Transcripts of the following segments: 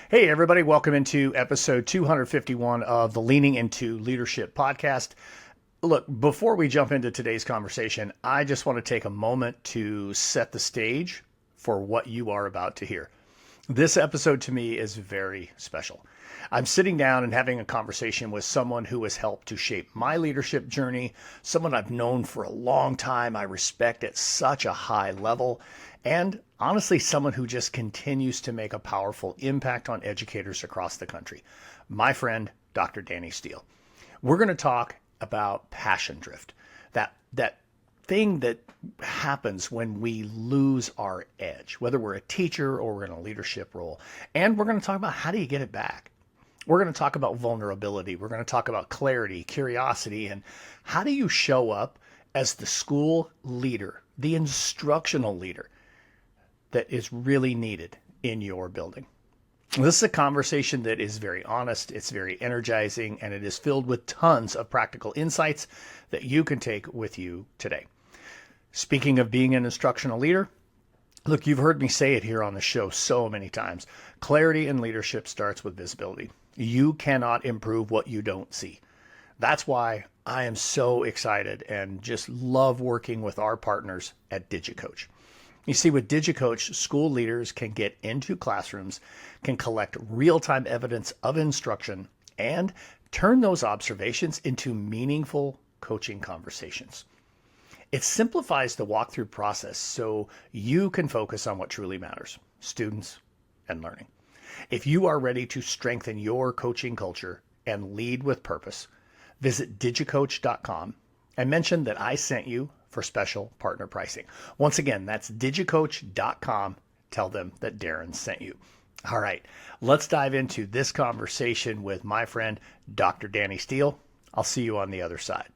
Hey, everybody, welcome into episode 251 of the Leaning Into Leadership podcast. Look, before we jump into today's conversation, I just want to take a moment to set the stage for what you are about to hear. This episode to me is very special. I'm sitting down and having a conversation with someone who has helped to shape my leadership journey, someone I've known for a long time, I respect at such a high level, and honestly, someone who just continues to make a powerful impact on educators across the country. My friend, Dr. Danny Steele. We're going to talk about passion drift, that thing that happens when we lose our edge, whether we're a teacher or we're in a leadership role. And we're going to talk about how do you get it back. We're going to talk about vulnerability. We're going to talk about clarity, curiosity, and how do you show up as the school leader, the instructional leader that is really needed in your building. This is a conversation that is very honest, it's very energizing, and it is filled with tons of practical insights that you can take with you today. Speaking of being an instructional leader, look, you've heard me say it here on the show so many times. Clarity in leadership starts with visibility. You cannot improve what you don't see. That's why I am so excited and just love working with our partners at DigiCoach. You see, with DigiCoach, school leaders can get into classrooms, can collect real-time evidence of instruction, and turn those observations into meaningful coaching conversations. It simplifies the walkthrough process so you can focus on what truly matters, students and learning. If you are ready to strengthen your coaching culture and lead with purpose, visit digicoach.com and mention that I sent you for special partner pricing. Once again, that's digicoach.com. Tell them that Darrin sent you. All right, let's dive into this conversation with my friend, Dr. Danny Steele. I'll see you on the other side.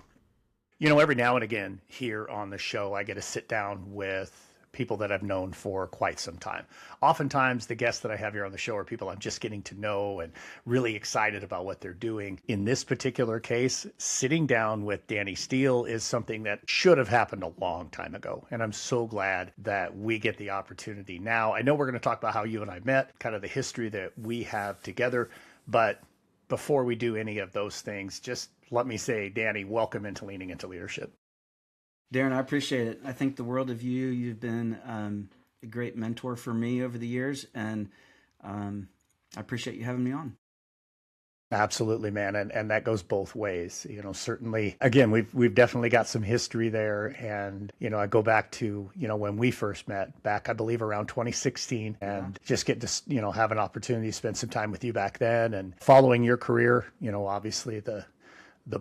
You know, every now and again here on the show, I get to sit down with people that I've known for quite some time. Oftentimes, the guests that I have here on the show are people I'm just getting to know and really excited about what they're doing. In this particular case, sitting down with Danny Steele is something that should have happened a long time ago. And I'm so glad that we get the opportunity now. I know we're going to talk about how you and I met, kind of the history that we have together. But before we do any of those things, just let me say, Danny, welcome into Leaning Into Leadership. Darrin, I appreciate it. I think the world of you. You've been a great mentor for me over the years, and I appreciate you having me on. Absolutely, man. And that goes both ways. You know, certainly, again, we've definitely got some history there. And, you know, I go back to, you know, when we first met back, I believe around 2016, and just get to, you know, have an opportunity to spend some time with you back then and following your career, you know, obviously the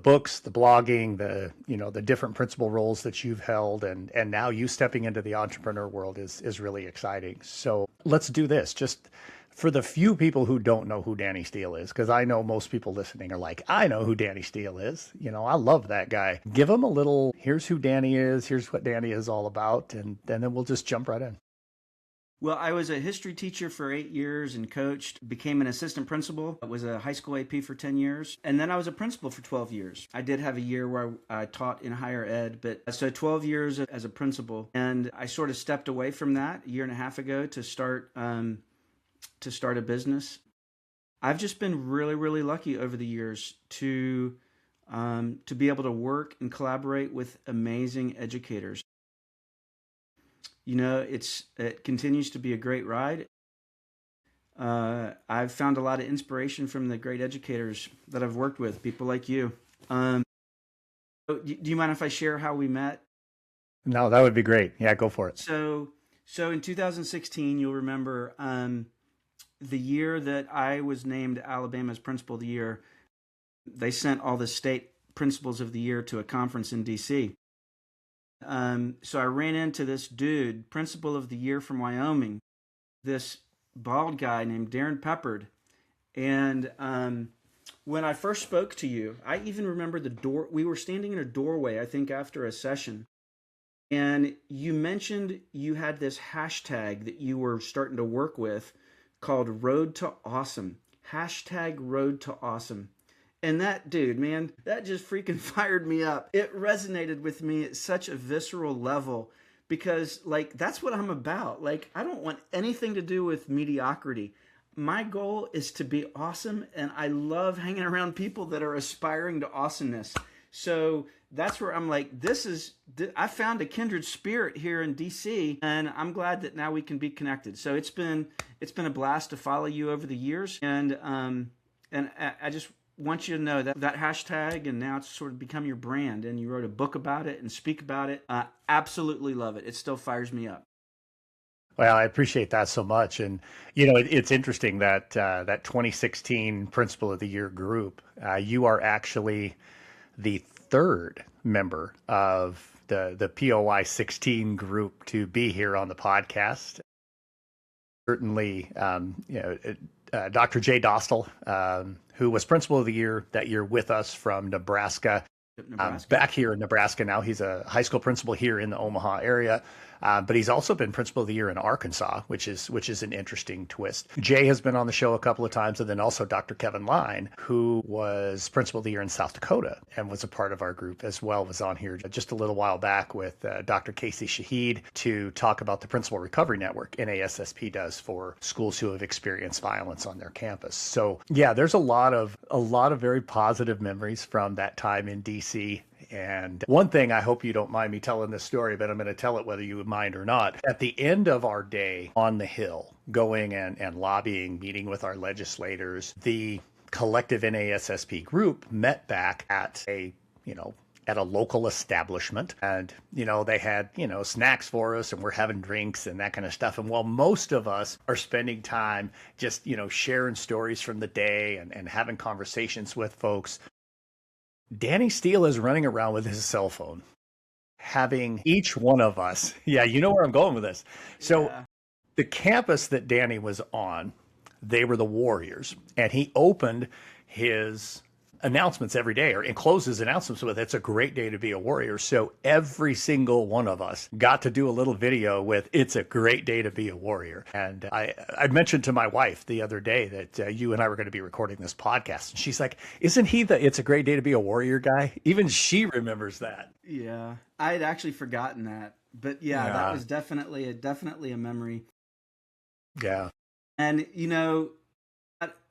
books, the blogging, the different principal roles that you've held, and now you stepping into the entrepreneur world is really exciting. So let's do this. Just for the few people who don't know who Danny Steele is, because I know most people listening are like, I know who Danny Steele is. You know, I love that guy. Give them a little, here's who Danny is, here's what Danny is all about, and then we'll just jump right in. Well, I was a history teacher for 8 years and coached, became an assistant principal. I was a high school AP for 10 years. And then I was a principal for 12 years. I did have a year where I taught in higher ed, but so 12 years as a principal. And I sort of stepped away from that a year and a half ago to start a business. I've just been really, really lucky over the years to be able to work and collaborate with amazing educators. You know, it continues to be a great ride. I've found a lot of inspiration from the great educators that I've worked with, people like you. Do you mind if I share how we met? No, that would be great. Yeah, go for it. So in 2016, you'll remember the year that I was named Alabama's Principal of the Year, they sent all the state principals of the year to a conference in D.C. So I ran into this dude, Principal of the Year from Wyoming, this bald guy named Darrin Peppard. And when I first spoke to you, I even remember the door. We were standing in a doorway, I think, after a session. And you mentioned you had this hashtag that you were starting to work with called Road to Awesome. Hashtag Road to Awesome. And that dude, man, that just freaking fired me up. It resonated with me at such a visceral level because, like, that's what I'm about. Like, I don't want anything to do with mediocrity. my goal is to be awesome, and I love hanging around people that are aspiring to awesomeness. So that's where I'm like, I found a kindred spirit here in DC, and I'm glad that now we can be connected. So it's been a blast to follow you over the years, and I just want you to know that hashtag, and now it's sort of become your brand, and you wrote a book about it and speak about it. Absolutely love it. It still fires me up. Well, I appreciate that so much. And, it's interesting that that 2016 Principal of the Year group, you are actually the third member of the POY 16 group to be here on the podcast. Certainly, Dr. Jay Dostal, who was Principal of the Year that year with us from Nebraska. Back here in Nebraska now. He's a high school principal here in the Omaha area, but he's also been Principal of the Year in Arkansas, which is an interesting twist. Jay has been on the show a couple of times, and then also Dr. Kevin Line, who was Principal of the Year in South Dakota and was a part of our group as well, was on here just a little while back with Dr. Casey Shahid to talk about the Principal Recovery Network NASSP does for schools who have experienced violence on their campus. So yeah, there's a lot of very positive memories from that time in DC. And one thing, I hope you don't mind me telling this story, but I'm going to tell it whether you mind or not. At the end of our day on the Hill, going and lobbying, meeting with our legislators, the collective NASSP group met back at a local establishment, and they had snacks for us, and we're having drinks and that kind of stuff. And while most of us are spending time just sharing stories from the day and having conversations with folks, Danny Steele is running around with his cell phone, having each one of us. Yeah, you know where I'm going with this. So yeah. The campus that Danny was on, they were the Warriors, and he opened his announcements every day, and closes announcements with, "It's a great day to be a Warrior." So every single one of us got to do a little video with, "It's a great day to be a Warrior." And I mentioned to my wife the other day that you and I were going to be recording this podcast, and she's like, "Isn't he the 'It's a great day to be a Warrior' guy?" Even she remembers that. Yeah, I had actually forgotten that, but yeah. That was definitely a memory. Yeah. And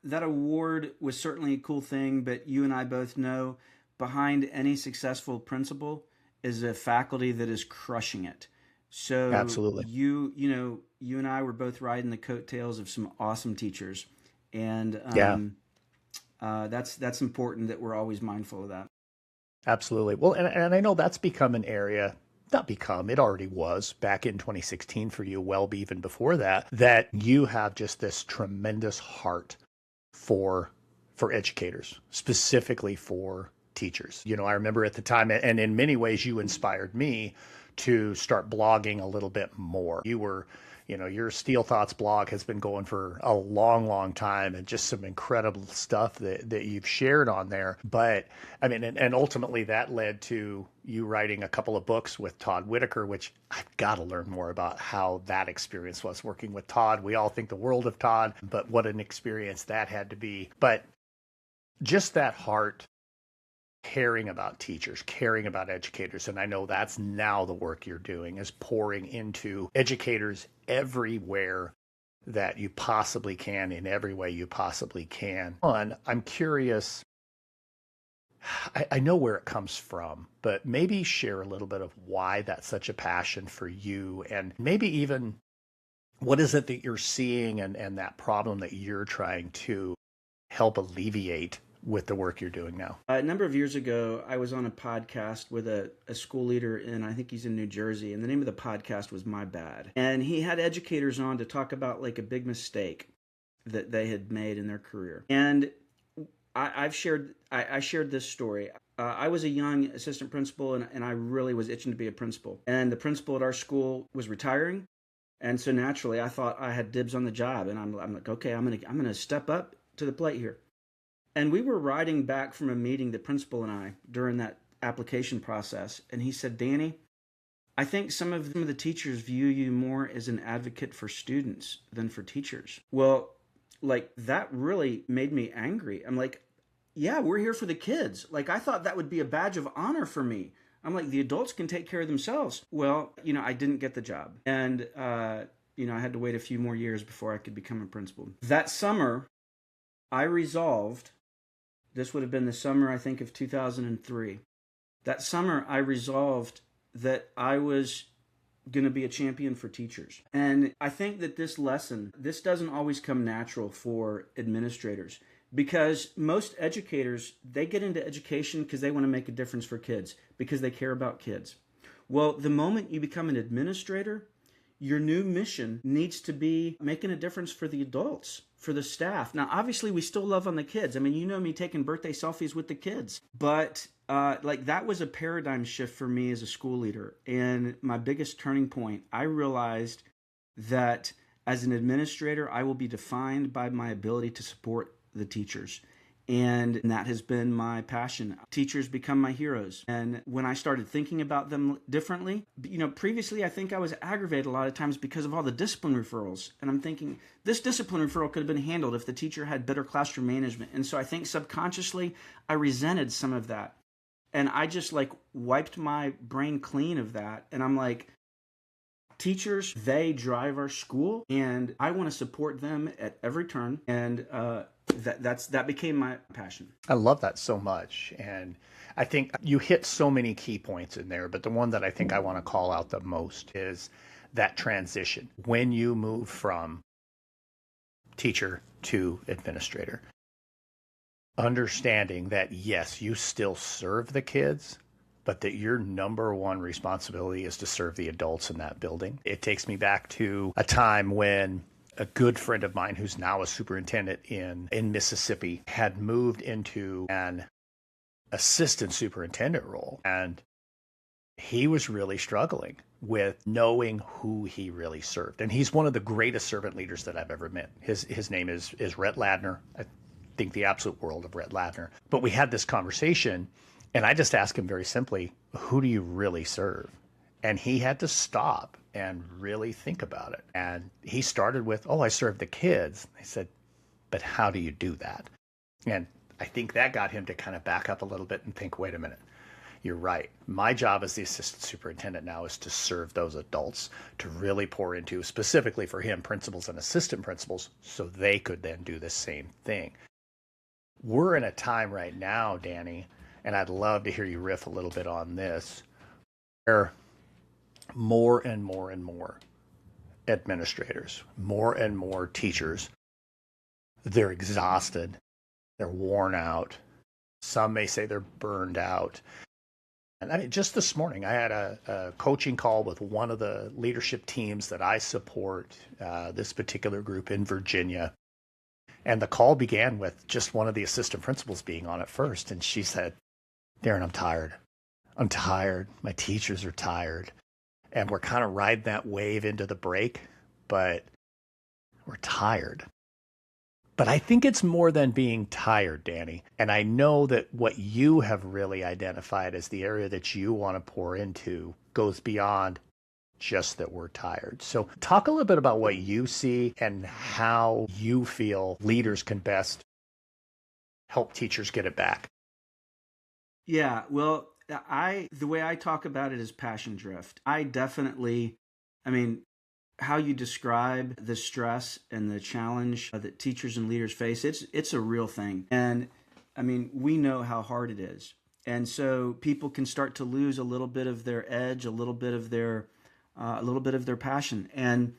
that award was certainly a cool thing, but you and I both know behind any successful principal is a faculty that is crushing it. So absolutely, you and I were both riding the coattails of some awesome teachers, and that's important that we're always mindful of that. Absolutely. Well, and I know that's become an area. Not become, it already was back in 2016 for you, well even before that you have just this tremendous heart for educators, specifically for teachers. I remember at the time, and in many ways you inspired me to start blogging a little bit more. You were, your Steele Thoughts blog has been going for a long, long time, and just some incredible stuff that you've shared on there. But I mean, and ultimately that led to you writing a couple of books with Todd Whitaker, which I've got to learn more about how that experience was working with Todd. We all think the world of Todd, but what an experience that had to be. But just that heart, caring about teachers, caring about educators. And I know that's now the work you're doing, is pouring into educators everywhere that you possibly can, in every way you possibly can. I'm curious, I know where it comes from, but maybe share a little bit of why that's such a passion for you, and maybe even what is it that you're seeing and that problem that you're trying to help alleviate with the work you're doing now. A number of years ago, I was on a podcast with a school leader I think he's in New Jersey, and the name of the podcast was My Bad. And he had educators on to talk about like a big mistake that they had made in their career. And I shared this story. I was a young assistant principal, and I really was itching to be a principal. And the principal at our school was retiring. And so naturally, I thought I had dibs on the job. And I'm like, okay, I'm gonna step up to the plate here. And we were riding back from a meeting, the principal and I, during that application process. And he said, "Danny, I think some of the teachers view you more as an advocate for students than for teachers." Well, like, that really made me angry. I'm like, yeah, we're here for the kids. Like, I thought that would be a badge of honor for me. I'm like, the adults can take care of themselves. Well, I didn't get the job. And, I had to wait a few more years before I could become a principal. That summer, I resolved, this would have been the summer, I think, of 2003. That summer, I resolved that I was going to be a champion for teachers. And I think that this doesn't always come natural for administrators, because most educators, they get into education because they want to make a difference for kids, because they care about kids. Well, the moment you become an administrator, your new mission needs to be making a difference for the adults, for the staff. Now, obviously, we still love on the kids. I mean, you know me taking birthday selfies with the kids. But that was a paradigm shift for me as a school leader. And my biggest turning point, I realized that as an administrator, I will be defined by my ability to support the teachers. And that has been my passion. Teachers become my heroes. And when I started thinking about them differently, previously I think I was aggravated a lot of times because of all the discipline referrals. And I'm thinking, this discipline referral could have been handled if the teacher had better classroom management. And so I think subconsciously I resented some of that. And I just wiped my brain clean of that. And I'm like, teachers, they drive our school, and I want to support them at every turn. And that became my passion. I love that so much. And I think you hit so many key points in there, but the one that I think I want to call out the most is that transition. When you move from teacher to administrator, understanding that, yes, you still serve the kids, but that your number one responsibility is to serve the adults in that building. It takes me back to a time when a good friend of mine, who's now a superintendent in Mississippi, had moved into an assistant superintendent role. And he was really struggling with knowing who he really served. And he's one of the greatest servant leaders that I've ever met. His name is Rhett Ladner. I think the absolute world of Rhett Ladner. But we had this conversation, and I just asked him very simply, who do you really serve? And he had to stop and really think about it. And he started with, I serve the kids. I said, but how do you do that? And I think that got him to kind of back up a little bit and think, wait a minute, you're right. My job as the assistant superintendent now is to serve those adults, to really pour into, specifically for him, principals and assistant principals, so they could then do the same thing. We're in a time right now, Danny, and I'd love to hear you riff a little bit on this, where more and more and more administrators, more and more teachers, they're exhausted, they're worn out. Some may say they're burned out. And I mean, just this morning, I had a coaching call with one of the leadership teams that I support, this particular group in Virginia. And the call began with just one of the assistant principals being on it first. And she said, Darrin, I'm tired. I'm tired. My teachers are tired. And we're kind of riding that wave into the break, but we're tired. But I think it's more than being tired, Danny. And I know that what you have really identified as the area that you want to pour into goes beyond just that we're tired. So talk a little bit about what you see and how you feel leaders can best help teachers get it back. Yeah, well, the way I talk about it is passion drift. How you describe the stress and the challenge that teachers and leaders face, it's a real thing. And we know how hard it is. And so people can start to lose a little bit of their edge, a little bit of their passion. And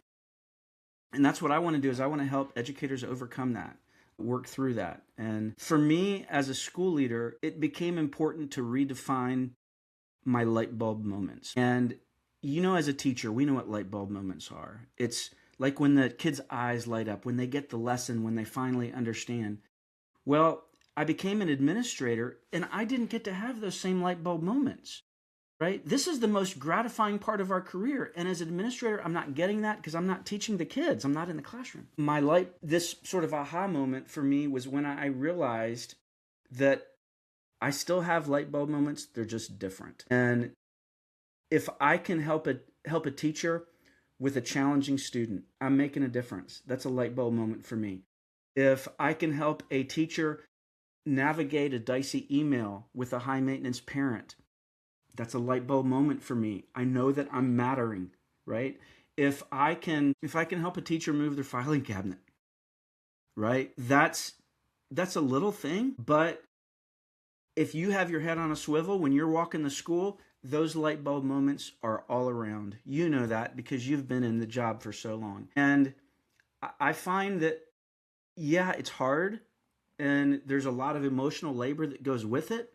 that's what I want to do, is I want to help educators overcome that, work through that. And for me as a school leader, it became important to redefine my light bulb moments. And as a teacher, we know what light bulb moments are. It's like when the kids' eyes light up, when they get the lesson, when they finally understand. Well, I became an administrator, and I didn't get to have those same light bulb moments, right? This is the most gratifying part of our career. And as an administrator, I'm not getting that because I'm not teaching the kids. I'm not in the classroom. This sort of aha moment for me was when I realized that I still have light bulb moments. They're just different. And if I can help a teacher with a challenging student, I'm making a difference. That's a light bulb moment for me. If I can help a teacher navigate a dicey email with a high maintenance parent, that's a light bulb moment for me. I know that I'm mattering, right? if I can help a teacher move their filing cabinet, right? That's a little thing, but if you have your head on a swivel when you're walking the school, those light bulb moments are all around. You know that because you've been in the job for so long. And I find that, yeah, it's hard and there's a lot of emotional labor that goes with it.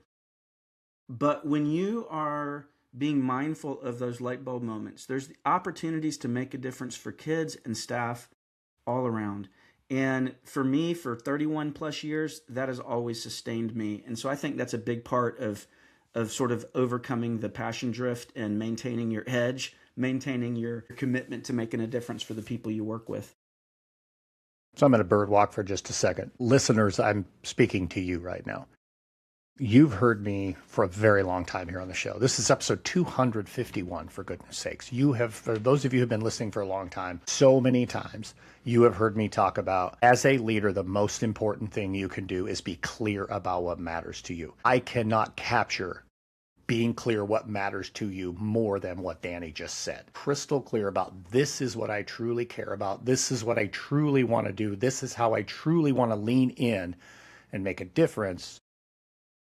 But when you are being mindful of those light bulb moments, there's the opportunities to make a difference for kids and staff all around. And for me, for 31 plus years, that has always sustained me. And so I think that's a big part of sort of overcoming the passion drift and maintaining your edge, maintaining your commitment to making a difference for the people you work with. So I'm going to bird walk for just a second. Listeners, I'm speaking to you right now. You've heard me for a very long time here on the show. This is episode 251, for goodness sakes. You have, for those of you who have been listening for a long time, so many times, you have heard me talk about, as a leader, the most important thing you can do is be clear about what matters to you. I cannot capture being clear what matters to you more than what Danny just said. Crystal clear about, this is what I truly care about. This is what I truly want to do. This is how I truly want to lean in and make a difference.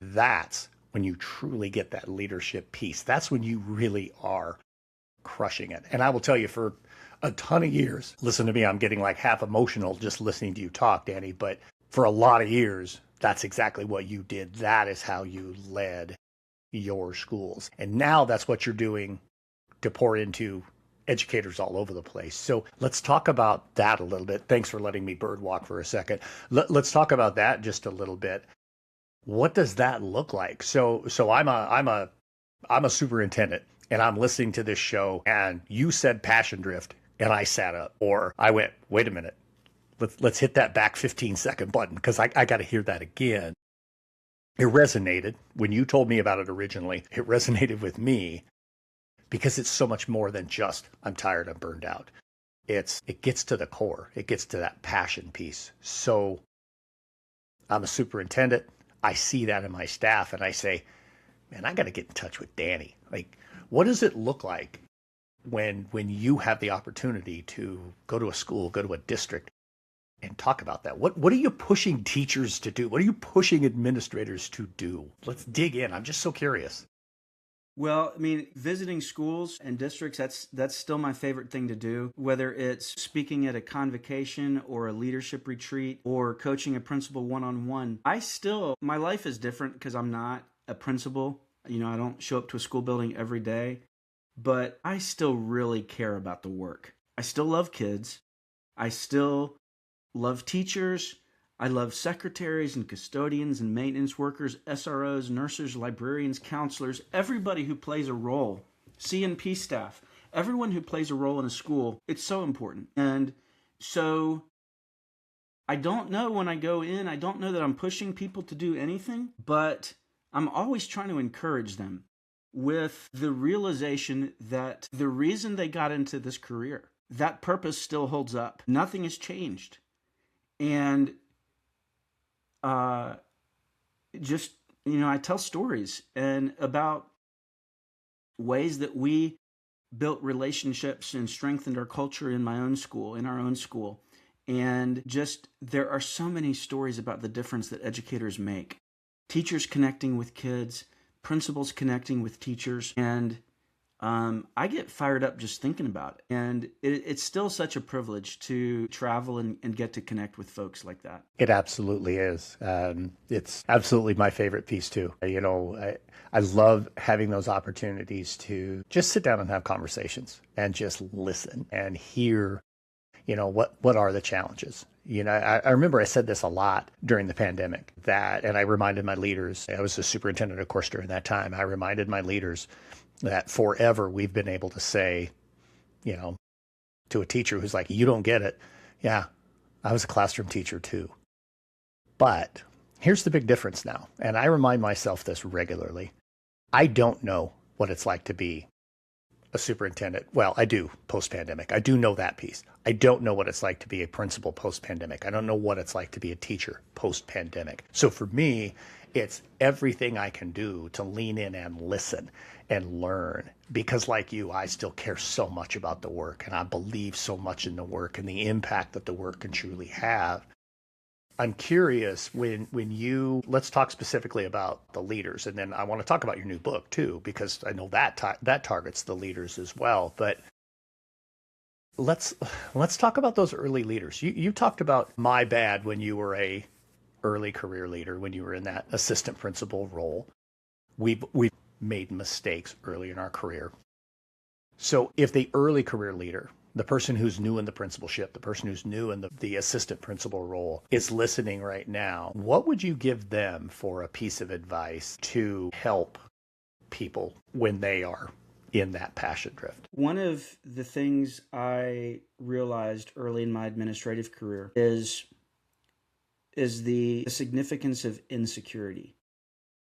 That's when you truly get that leadership piece. That's when you really are crushing it. And I will tell you, for a ton of years, listen to me, I'm getting like half emotional just listening to you talk, Danny, but for a lot of years, that's exactly what you did. That is how you led your schools. And now that's what you're doing to pour into educators all over the place. So let's talk about that a little bit. Thanks for letting me bird walk for a second. Let's talk about that just a little bit. What does that look like? So I'm a superintendent and I'm listening to this show and you said passion drift and I sat up, or I went, wait a minute, let's hit that back 15-second button because I got to hear that again. It resonated when you told me about it originally. It resonated with me because it's so much more than just I'm tired, I'm burned out. It gets to the core. It gets to that passion piece. So I'm a superintendent. I see that in my staff and I say, man, I got to get in touch with Danny. Like, what does it look like when you have the opportunity to go to a school, go to a district and talk about that? What are you pushing teachers to do? What are you pushing administrators to do? Let's dig in. I'm just so curious. Well, I mean, visiting schools and districts, that's still my favorite thing to do, whether it's speaking at a convocation or a leadership retreat or coaching a principal one-on-one. My life is different because I'm not a principal. You know, I don't show up to a school building every day, but I still really care about the work. I still love kids. I still love teachers. I love secretaries and custodians and maintenance workers, SROs, nurses, librarians, counselors, everybody who plays a role, C&P staff, everyone who plays a role in a school. It's so important. And so I don't know when I go in, I don't know that I'm pushing people to do anything, but I'm always trying to encourage them with the realization that the reason they got into this career, that purpose still holds up. Nothing has changed. And just, you know, I tell stories and about ways that we built relationships and strengthened our culture in my own school, in our own school. And just, there are so many stories about the difference that educators make. Teachers connecting with kids, principals connecting with teachers, and I get fired up just thinking about it. And it's still such a privilege to travel and get to connect with folks like that. It absolutely is. It's absolutely my favorite piece too. You know, I love having those opportunities to just sit down and have conversations and just listen and hear, you know, what are the challenges? You know, I remember I said this a lot during the pandemic and I reminded my leaders, I was a superintendent, of course, during that time. I reminded my leaders that forever we've been able to say, you know, to a teacher who's like, you don't get it. Yeah, I was a classroom teacher too. But here's the big difference now. And I remind myself this regularly. I don't know what it's like to be a superintendent. Well, I do post-pandemic. I do know that piece. I don't know what it's like to be a principal post-pandemic. I don't know what it's like to be a teacher post-pandemic. So for me, it's everything I can do to lean in and listen and learn, because like you, I still care so much about the work, and I believe so much in the work and the impact that the work can truly have. I'm curious, when you, let's talk specifically about the leaders, and then I want to talk about your new book too, because I know that targets the leaders as well. But let's talk about those early leaders. You talked about my bad when you were a early career leader, when you were in that assistant principal role. We've made mistakes early in our career. So if the early career leader, the person who's new in the principalship, the person who's new in the assistant principal role, is listening right now, what would you give them for a piece of advice to help people when they are in that passion drift? One of the things I realized early in my administrative career is the significance of insecurity.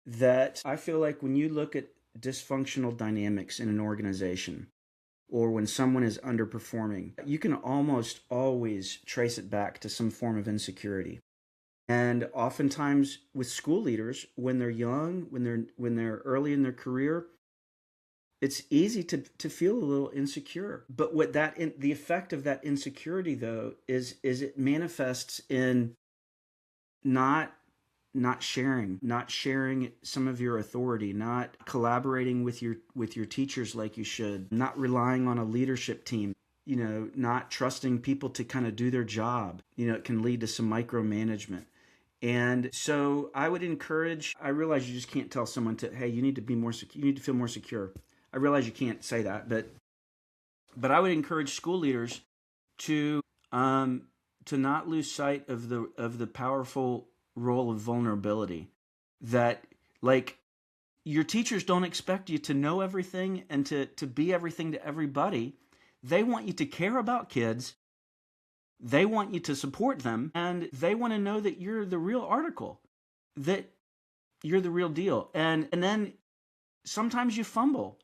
That I feel like when you look at dysfunctional dynamics in an organization, or when someone is underperforming, you can almost always trace it back to some form of insecurity. And oftentimes with school leaders, when they're young, when they're early in their career, it's easy to feel a little insecure. But the effect of that insecurity though is it manifests in not sharing some of your authority, not collaborating with your teachers like you should, not relying on a leadership team, not trusting people to kind of do their job. It can lead to some micromanagement. And so I realize you just can't tell someone hey, you need to be more secure, you need to feel more secure. I realize you can't say that, but I would encourage school leaders to not lose sight of the powerful role of vulnerability. That, like, your teachers don't expect you to know everything and to be everything to everybody. They want you to care about kids. They want you to support them, and they want to know that you're the real article, that you're the real deal. And then sometimes you fumble.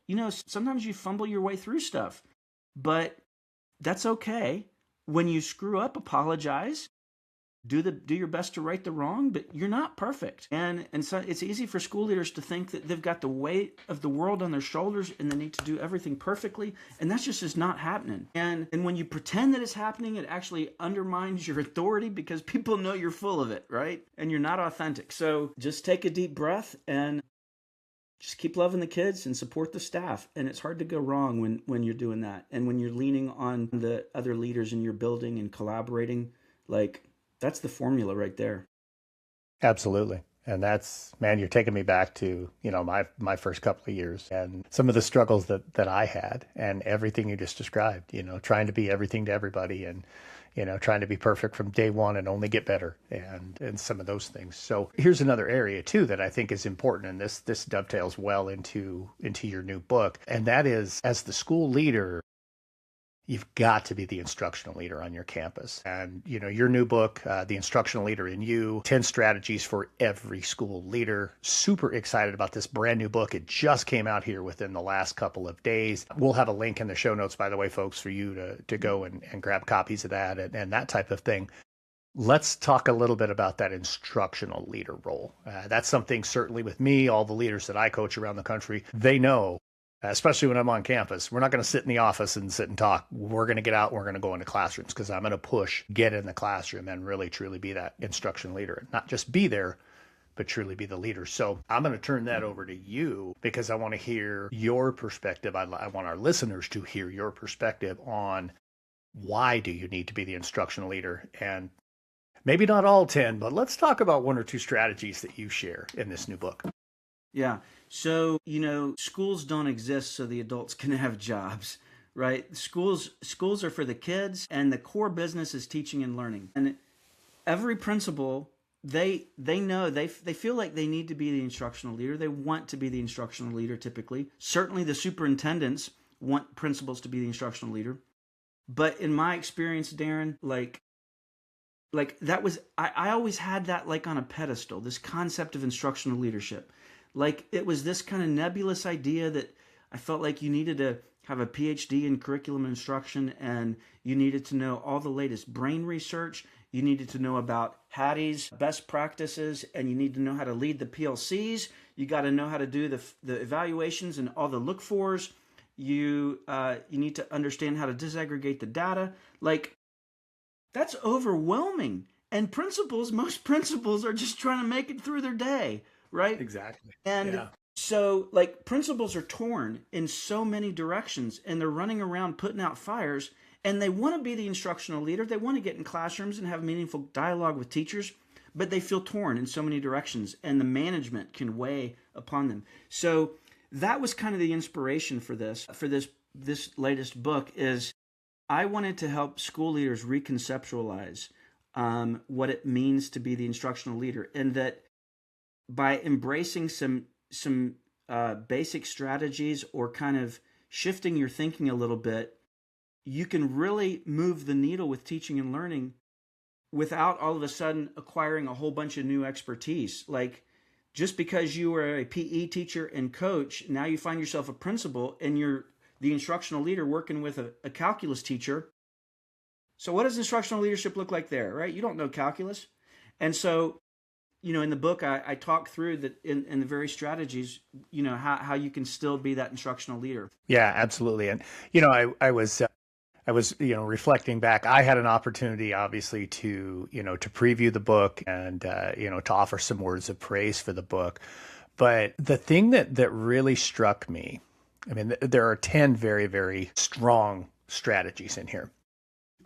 Sometimes you fumble your way through stuff, but that's okay. When you screw up, apologize. Do your best to right the wrong, but you're not perfect. And so it's easy for school leaders to think that they've got the weight of the world on their shoulders and they need to do everything perfectly, and that's just is not happening. And when you pretend that it's happening, it actually undermines your authority because people know you're full of it, right? And you're not authentic. So just take a deep breath and just keep loving the kids and support the staff. And it's hard to go wrong when you're doing that. And when you're leaning on the other leaders in your building and collaborating, that's the formula right there. Absolutely. And man, you're taking me back to, my first couple of years and some of the struggles that I had, and everything you just described, trying to be everything to everybody, and, trying to be perfect from day one and only get better, and some of those things. So here's another area too that I think is important, and this dovetails well into your new book. And that is, as the school leader, you've got to be the instructional leader on your campus. And, your new book, The Instructional Leader in You, 10 Strategies for Every School Leader. Super excited about this brand new book. It just came out here within the last couple of days. We'll have a link in the show notes, by the way, folks, for you to go and grab copies of that and that type of thing. Let's talk a little bit about that instructional leader role. That's something certainly with me, all the leaders that I coach around the country, they know, especially when I'm on campus, we're not going to sit in the office and sit and talk. We're going to get out. We're going to go into classrooms, because I'm going to get in the classroom and really, truly be that instruction leader. Not just be there, but truly be the leader. So I'm going to turn that over to you, because I want to hear your perspective. I want our listeners to hear your perspective on why do you need to be the instructional leader. And maybe not all 10, but let's talk about one or two strategies that you share in this new book. Yeah. So, schools don't exist so the adults can have jobs, right? Schools are for the kids, and the core business is teaching and learning. And every principal, they know, they feel like they need to be the instructional leader. They want to be the instructional leader typically. Certainly the superintendents want principals to be the instructional leader. But in my experience, Darrin, that was, I always had that on a pedestal, this concept of instructional leadership. It was this kind of nebulous idea that I felt like you needed have a PhD in curriculum instruction, and you needed to know all the latest brain research. You needed to know about Hattie's best practices, and you need to know how to lead the PLCs. You got to know how to do the evaluations and all the look-fors. You need to understand how to disaggregate the data. Like, that's overwhelming. And most principals are just trying to make it through their day, right? Exactly. And Yeah. so, like, principals are torn in so many directions, and they're running around putting out fires, and they want to be the instructional leader. They want to get in classrooms and have meaningful dialogue with teachers, but they feel torn in so many directions, and the management can weigh upon them. So that was kind of the inspiration for this latest book. Is I wanted to help school leaders reconceptualize what it means to be the instructional leader, and that by embracing some basic strategies, or kind of shifting your thinking a little bit, you can really move the needle with teaching and learning without all of a sudden acquiring a whole bunch of new expertise. Like, just because you were a PE teacher and coach, now you find yourself a principal and you're the instructional leader working with a calculus teacher. So what does instructional leadership look like there, right? You don't know calculus. And so, in the book, I talk through that in the very strategies, how you can still be that instructional leader. Yeah, absolutely. And, I was, reflecting back. I had an opportunity, obviously, to preview the book and, to offer some words of praise for the book. But the thing that really struck me, I mean, there are 10 very, very strong strategies in here.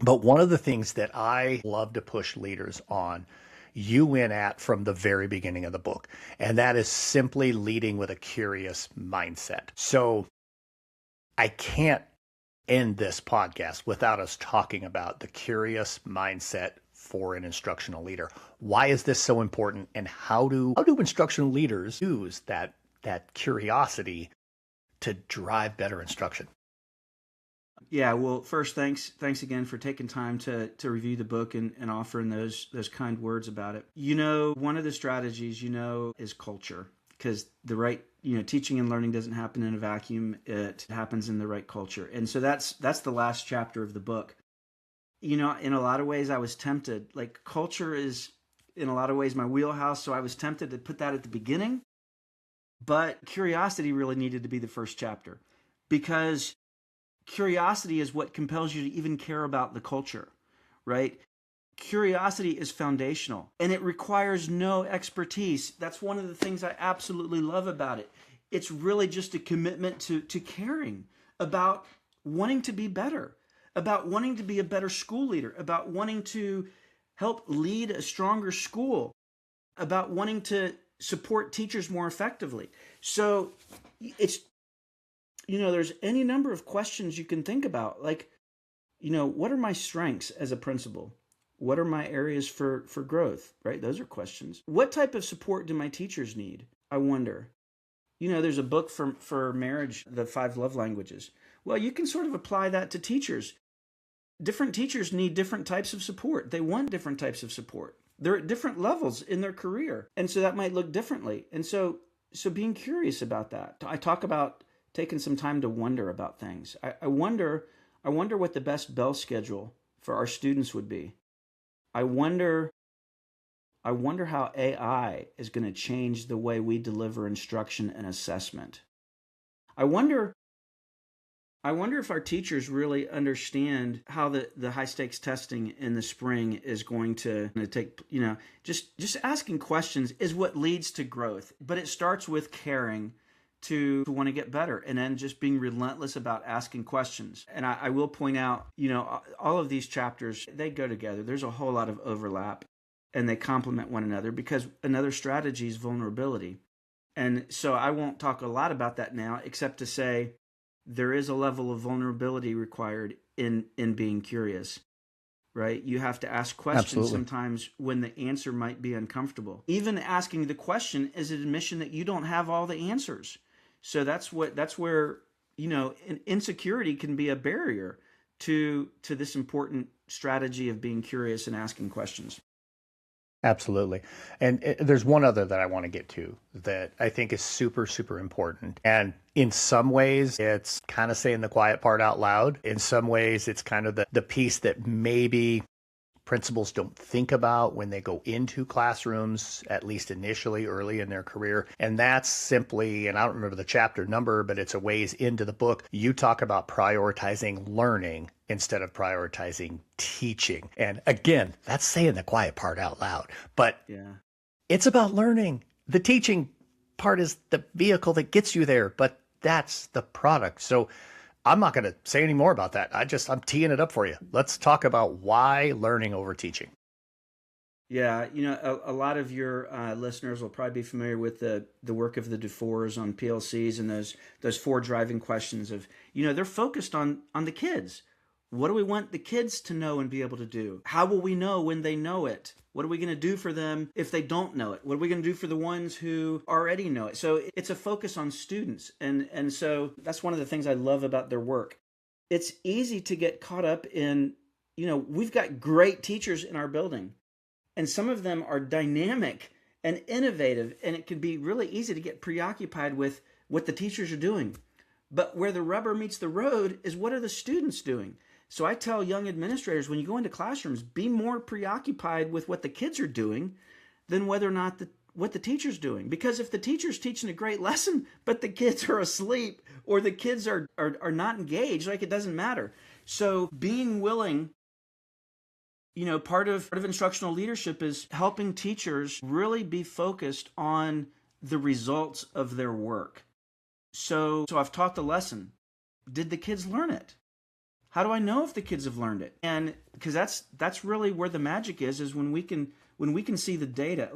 But one of the things that I love to push leaders on, you went at from the very beginning of the book, and that is simply leading with a curious mindset. So I can't end this podcast without us talking about the curious mindset for an instructional leader. Why is this so important, and how do instructional leaders use that curiosity to drive better instruction? Yeah, well, first, thanks again for taking time to review the book and offering those kind words about it. One of the strategies, is culture, because the right, teaching and learning doesn't happen in a vacuum. It happens in the right culture. And so that's the last chapter of the book. In a lot of ways I was tempted, like, culture is in a lot of ways my wheelhouse. So I was tempted to put that at the beginning, but curiosity really needed to be the first chapter, because curiosity is what compels you to even care about the culture, right? Curiosity is foundational, and it requires no expertise. That's one of the things I absolutely love about it. It's really just a commitment to caring about wanting to be better, about wanting to be a better school leader, about wanting to help lead a stronger school, about wanting to support teachers more effectively. So it's there's any number of questions you can think about, like, what are my strengths as a principal? What are my areas for growth, right? Those are questions. What type of support do my teachers need? I wonder. There's a book for marriage, The 5 Love Languages. Well, you can sort of apply that to teachers. Different teachers need different types of support. They want different types of support. They're at different levels in their career. And so that might look differently. And so being curious about that. I talk about taking some time to wonder about things. I wonder what the best bell schedule for our students would be. I wonder how AI is going to change the way we deliver instruction and assessment. I wonder if our teachers really understand how the high stakes testing in the spring is going to take, just asking questions is what leads to growth. But it starts with caring to want to get better, and then just being relentless about asking questions. And I will point out, all of these chapters, they go together. There's a whole lot of overlap, and they complement one another, because another strategy is vulnerability. And so I won't talk a lot about that now, except to say there is a level of vulnerability required in being curious, right? You have to ask questions. Absolutely. Sometimes when the answer might be uncomfortable. Even asking the question is an admission that you don't have all the answers. So that's where, insecurity can be a barrier to this important strategy of being curious and asking questions. Absolutely. And there's one other that I want to get to that I think is super, super important. And in some ways, it's kind of saying the quiet part out loud. In some ways, it's kind of the piece that maybe principals don't think about when they go into classrooms, at least initially, early in their career. And that's simply, and I don't remember the chapter number, but it's a ways into the book. You talk about prioritizing learning instead of prioritizing teaching. And again, that's saying the quiet part out loud, but Yeah. it's about learning. The teaching part is the vehicle that gets you there, but that's the product. So I'm not going to say any more about that. I'm teeing it up for you. Let's talk about why learning over teaching. Yeah, a lot of your listeners will probably be familiar with the work of the DeFores on PLCs and those four driving questions of, they're focused on the kids. What do we want the kids to know and be able to do? How will we know when they know it? What are we going to do for them if they don't know it? What are we going to do for the ones who already know it? So it's a focus on students. And so that's one of the things I love about their work. It's easy to get caught up in, we've got great teachers in our building, and some of them are dynamic and innovative, and it can be really easy to get preoccupied with what the teachers are doing. But where the rubber meets the road is, what are the students doing? So I tell young administrators, when you go into classrooms, be more preoccupied with what the kids are doing than whether or not what the teacher's doing. Because if the teacher's teaching a great lesson, but the kids are asleep or the kids are not engaged, it doesn't matter. So being willing, part of instructional leadership is helping teachers really be focused on the results of their work. So I've taught the lesson. Did the kids learn it? How do I know if the kids have learned it? And because that's really where the magic is when we can see the data.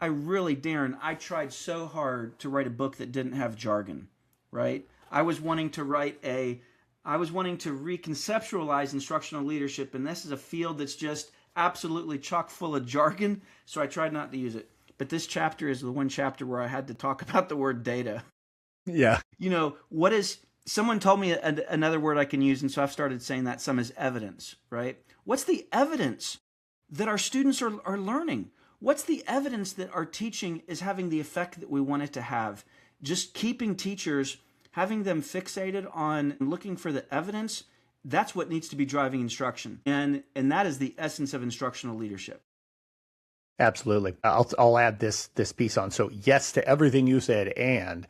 Darrin, I tried so hard to write a book that didn't have jargon, right? I was wanting to reconceptualize instructional leadership, and this is a field that's just absolutely chock full of jargon, so I tried not to use it. But this chapter is the one chapter where I had to talk about the word data. Yeah. Someone told me another word I can use, and so I've started saying that some is evidence, right? What's the evidence that our students are learning? What's the evidence that our teaching is having the effect that we want it to have? Just keeping teachers, having them fixated on looking for the evidence, that's what needs to be driving instruction. And that is the essence of instructional leadership. Absolutely. I'll add this piece on. So yes to everything you said, and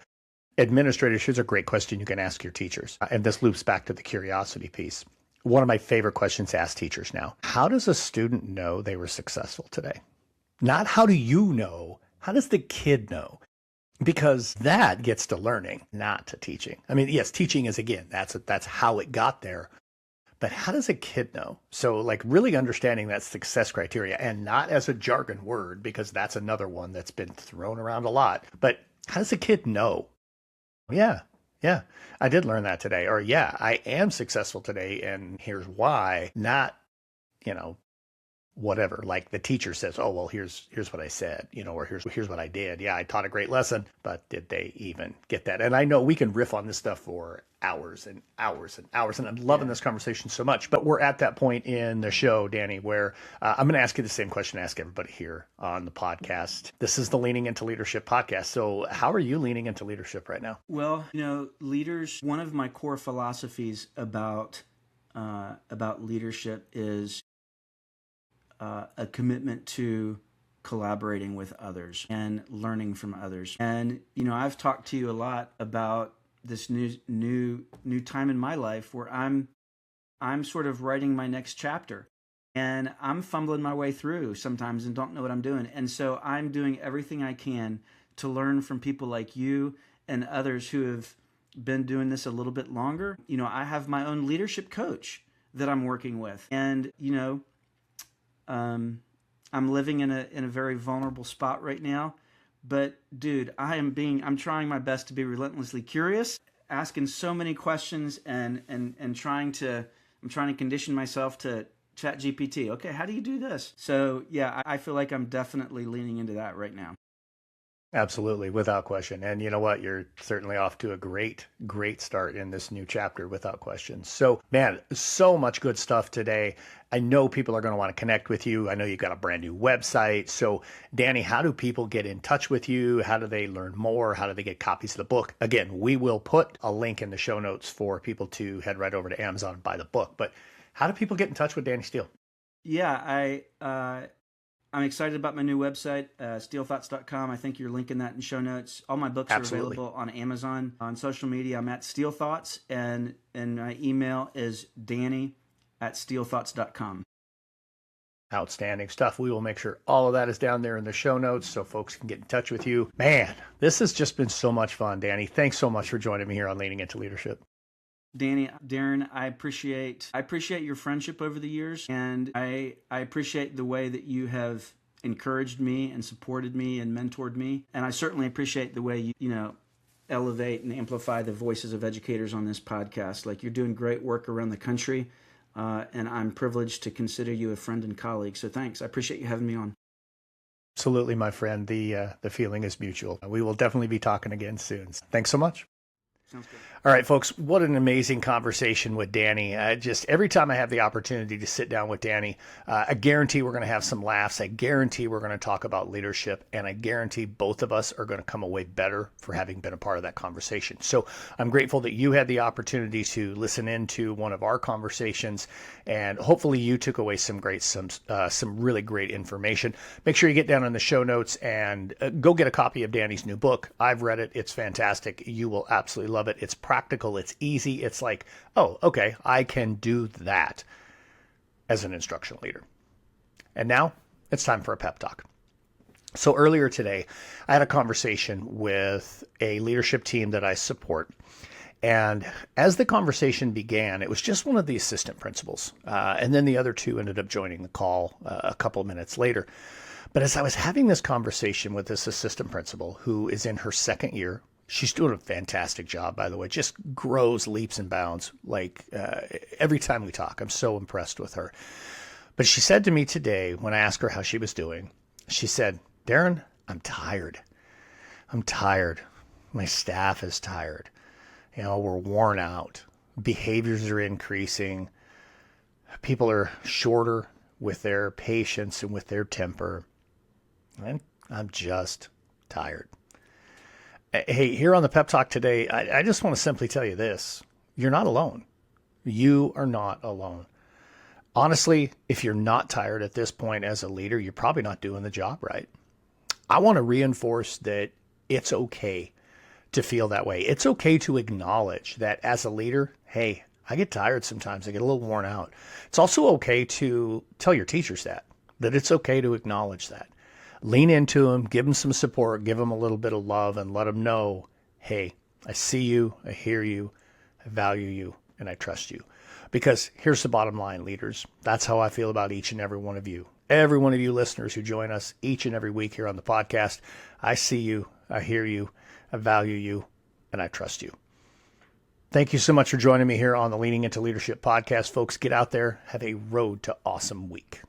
administrators, here's a great question you can ask your teachers. And this loops back to the curiosity piece. One of my favorite questions to ask teachers now: how does a student know they were successful today? Not how do you know? How does the kid know? Because that gets to learning, not to teaching. I mean, yes, teaching is, again, that's how it got there. But how does a kid know? So really understanding that success criteria, and not as a jargon word, because that's another one that's been thrown around a lot. But how does a kid know? Yeah, I did learn that today. Or yeah, I am successful today, and here's why. Not, whatever. Like the teacher says, oh, well, here's what I said, or here's what I did. Yeah, I taught a great lesson, but did they even get that? And I know we can riff on this stuff for hours and hours and hours, and I'm loving this conversation so much. But we're at that point in the show, Danny, where I'm going to ask you the same question I ask everybody here on the podcast. This is the Leaning Into Leadership podcast. So how are you leaning into leadership right now? Well, leaders, one of my core philosophies about leadership is a commitment to collaborating with others and learning from others. And I've talked to you a lot about this new time in my life where I'm sort of writing my next chapter, and I'm fumbling my way through sometimes and don't know what I'm doing. And so I'm doing everything I can to learn from people like you and others who have been doing this a little bit longer. I have my own leadership coach that I'm working with, and I'm living in a very vulnerable spot right now, but dude, I'm trying my best to be relentlessly curious, asking so many questions, and I'm trying to condition myself to chat GPT. Okay, how do you do this? So yeah, I feel like I'm definitely leaning into that right now. Absolutely, without question. And you know what? You're certainly off to a great, great start in this new chapter, without question. So, man, so much good stuff today. I know people are going to want to connect with you. I know you've got a brand new website. So, Danny, how do people get in touch with you? How do they learn more? How do they get copies of the book? Again, we will put a link in the show notes for people to head right over to Amazon and buy the book. But how do people get in touch with Danny Steele? Yeah, I'm excited about my new website, steelethoughts.com. I think you're linking that in show notes. All my books Absolutely. are available on Amazon. On social media, I'm at Steele Thoughts, and my email is danny@steelethoughts.com. Outstanding stuff. We will make sure all of that is down there in the show notes so folks can get in touch with you. Man, this has just been so much fun, Danny. Thanks so much for joining me here on Leaning Into Leadership. Danny, Darrin, I appreciate your friendship over the years, and I appreciate the way that you have encouraged me and supported me and mentored me, and I certainly appreciate the way you elevate and amplify the voices of educators on this podcast. Like, you're doing great work around the country, and I'm privileged to consider you a friend and colleague. So thanks. I appreciate you having me on. Absolutely, my friend. The feeling is mutual. We will definitely be talking again soon. Thanks so much. Sounds good. All right, folks, what an amazing conversation with Danny. Just every time I have the opportunity to sit down with Danny, I guarantee we're going to have some laughs. I guarantee we're going to talk about leadership, and I guarantee both of us are going to come away better for having been a part of that conversation. So I'm grateful that you had the opportunity to listen into one of our conversations, and hopefully you took away some really great information. Make sure you get down in the show notes and go get a copy of Danny's new book. I've read it. It's fantastic. You will absolutely love it. It's practical. It's easy. It's like, oh, okay, I can do that as an instructional leader. And now it's time for a pep talk. So earlier today, I had a conversation with a leadership team that I support. And as the conversation began, it was just one of the assistant principals. And then the other two ended up joining the call a couple of minutes later. But as I was having this conversation with this assistant principal who is in her second year, she's doing a fantastic job, by the way, just grows leaps and bounds. Like every time we talk, I'm so impressed with her. But she said to me today, when I asked her how she was doing, she said, Darrin, I'm tired. I'm tired. My staff is tired. We're worn out. Behaviors are increasing. People are shorter with their patience and with their temper. And I'm just tired. Hey, here on the Pep Talk today, I just want to simply tell you this. You're not alone. You are not alone. Honestly, if you're not tired at this point as a leader, you're probably not doing the job right. I want to reinforce that it's okay to feel that way. It's okay to acknowledge that as a leader, hey, I get tired sometimes. I get a little worn out. It's also okay to tell your teachers that it's okay to acknowledge that. Lean into them, give them some support, give them a little bit of love, and let them know, hey, I see you, I hear you, I value you, and I trust you. Because here's the bottom line, leaders. That's how I feel about each and every one of you. Every one of you listeners who join us each and every week here on the podcast, I see you, I hear you, I value you, and I trust you. Thank you so much for joining me here on the Leaning Into Leadership podcast. Folks, get out there, have a road to awesome week.